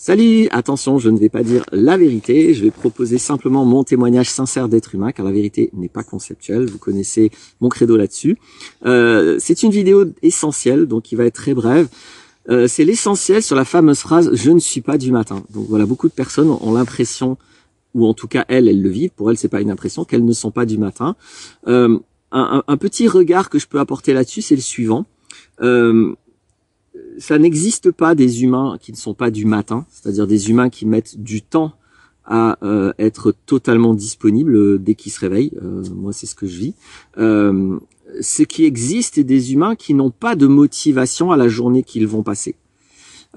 Salut, attention, je ne vais pas dire la vérité, je vais proposer simplement mon témoignage sincère d'être humain, car la vérité n'est pas conceptuelle, vous connaissez mon credo là-dessus. C'est une vidéo essentielle, donc qui va être très brève. C'est l'essentiel sur la fameuse phrase « je ne suis pas du matin ». Donc voilà, beaucoup de personnes ont l'impression, ou en tout cas elles le vivent, pour elles c'est pas une impression, qu'elles ne sont pas du matin. Un petit regard que je peux apporter là-dessus, c'est le suivant. Ça n'existe pas des humains qui ne sont pas du matin, c'est-à-dire des humains qui mettent du temps à être totalement disponibles dès qu'ils se réveillent. Moi, c'est ce que je vis. Ce qui existe est des humains qui n'ont pas de motivation à la journée qu'ils vont passer.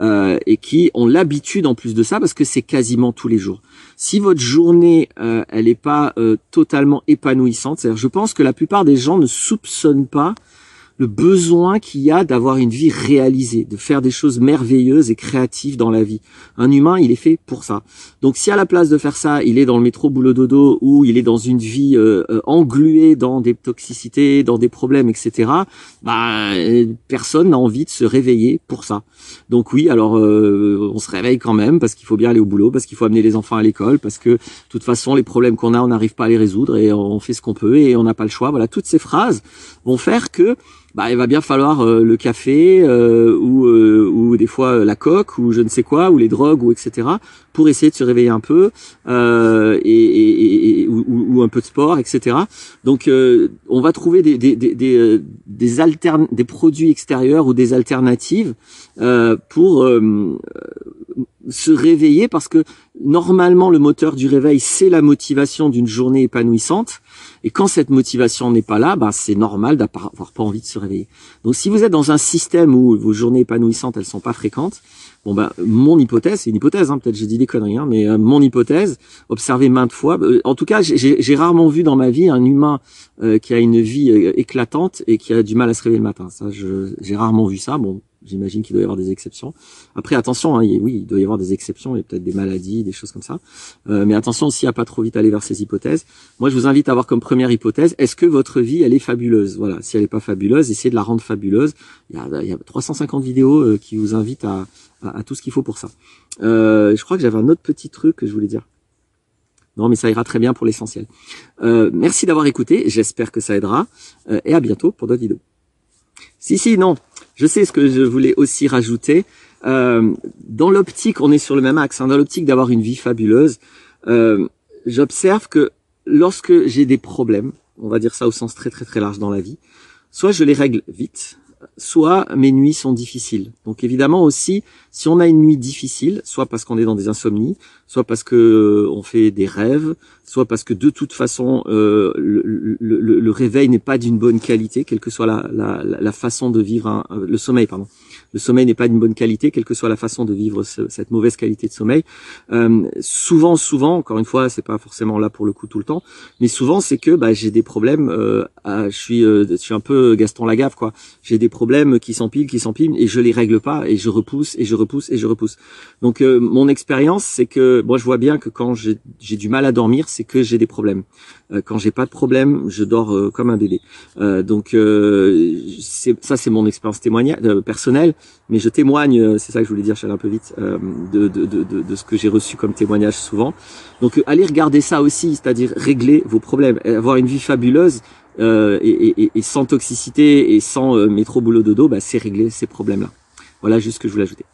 Et qui ont l'habitude en plus de ça, parce que c'est quasiment tous les jours. Si votre journée, elle n'est pas totalement épanouissante, c'est-à-dire je pense que la plupart des gens ne soupçonnent pas le besoin qu'il y a d'avoir une vie réalisée, de faire des choses merveilleuses et créatives dans la vie. Un humain, il est fait pour ça. Donc si à la place de faire ça, il est dans le métro boulot dodo, ou il est dans une vie engluée dans des toxicités, dans des problèmes, etc., personne n'a envie de se réveiller pour ça. Donc oui, alors on se réveille quand même, parce qu'il faut bien aller au boulot, parce qu'il faut amener les enfants à l'école, parce que de toute façon, les problèmes qu'on a, on n'arrive pas à les résoudre, et on fait ce qu'on peut, et on n'a pas le choix. Voilà, toutes ces phrases vont faire que il va bien falloir le café ou des fois la coke ou je ne sais quoi, ou les drogues ou etc. pour essayer de se réveiller un peu ou un peu de sport, etc. Donc on va trouver des produits extérieurs ou des alternatives pour se réveiller, parce que normalement le moteur du réveil, c'est la motivation d'une journée épanouissante. Et quand cette motivation n'est pas là, c'est normal d'avoir pas envie de se réveiller. Donc si vous êtes dans un système où vos journées épanouissantes, elles sont pas fréquentes, mon hypothèse, c'est une hypothèse, peut-être j'ai dit des conneries, mais mon hypothèse, observée maintes fois, en tout cas j'ai rarement vu dans ma vie un humain qui a une vie éclatante et qui a du mal à se réveiller le matin. Ça, j'ai rarement vu ça. Bon, j'imagine qu'il doit y avoir des exceptions. Après, attention, oui, il doit y avoir des exceptions, il y a peut-être des maladies, des choses comme ça. Mais attention aussi à pas trop vite aller vers ces hypothèses. Moi, je vous invite à avoir comme première hypothèse, est-ce que votre vie, elle est fabuleuse? Voilà, si elle n'est pas fabuleuse, essayez de la rendre fabuleuse. Il y a 350 vidéos qui vous invitent à tout ce qu'il faut pour ça. Je crois que j'avais un autre petit truc que je voulais dire. Non, mais ça ira très bien pour l'essentiel. Merci d'avoir écouté, j'espère que ça aidera. Et à bientôt pour d'autres vidéos. Non, je sais ce que je voulais aussi rajouter. Dans l'optique, on est sur le même axe, dans l'optique d'avoir une vie fabuleuse, j'observe que lorsque j'ai des problèmes, on va dire ça au sens très très très large dans la vie, soit je les règle vite, soit mes nuits sont difficiles. Donc évidemment aussi, si on a une nuit difficile, soit parce qu'on est dans des insomnies, soit parce que on fait des rêves, soit parce que de toute façon le réveil n'est pas d'une bonne qualité, quelle que soit la façon de vivre le sommeil, pardon. Le sommeil n'est pas d'une bonne qualité, quelle que soit la façon de vivre cette mauvaise qualité de sommeil. Souvent, encore une fois, c'est pas forcément là pour le coup tout le temps, mais souvent c'est que j'ai des problèmes. Je suis un peu Gaston Lagaffe, quoi. J'ai des problèmes qui s'empilent, et je les règle pas, et je repousse. Donc mon expérience, c'est que moi je vois bien que quand j'ai du mal à dormir, c'est que j'ai des problèmes. Quand j'ai pas de problème, je dors comme un bébé. Donc c'est mon expérience personnelle, mais je témoigne, c'est ça que je voulais dire, je suis allé un peu vite, de ce que j'ai reçu comme témoignage souvent. Donc allez regarder ça aussi, c'est-à-dire régler vos problèmes, avoir une vie fabuleuse et sans toxicité et sans métro boulot dodo, c'est régler ces problèmes-là. Voilà juste ce que je voulais ajouter.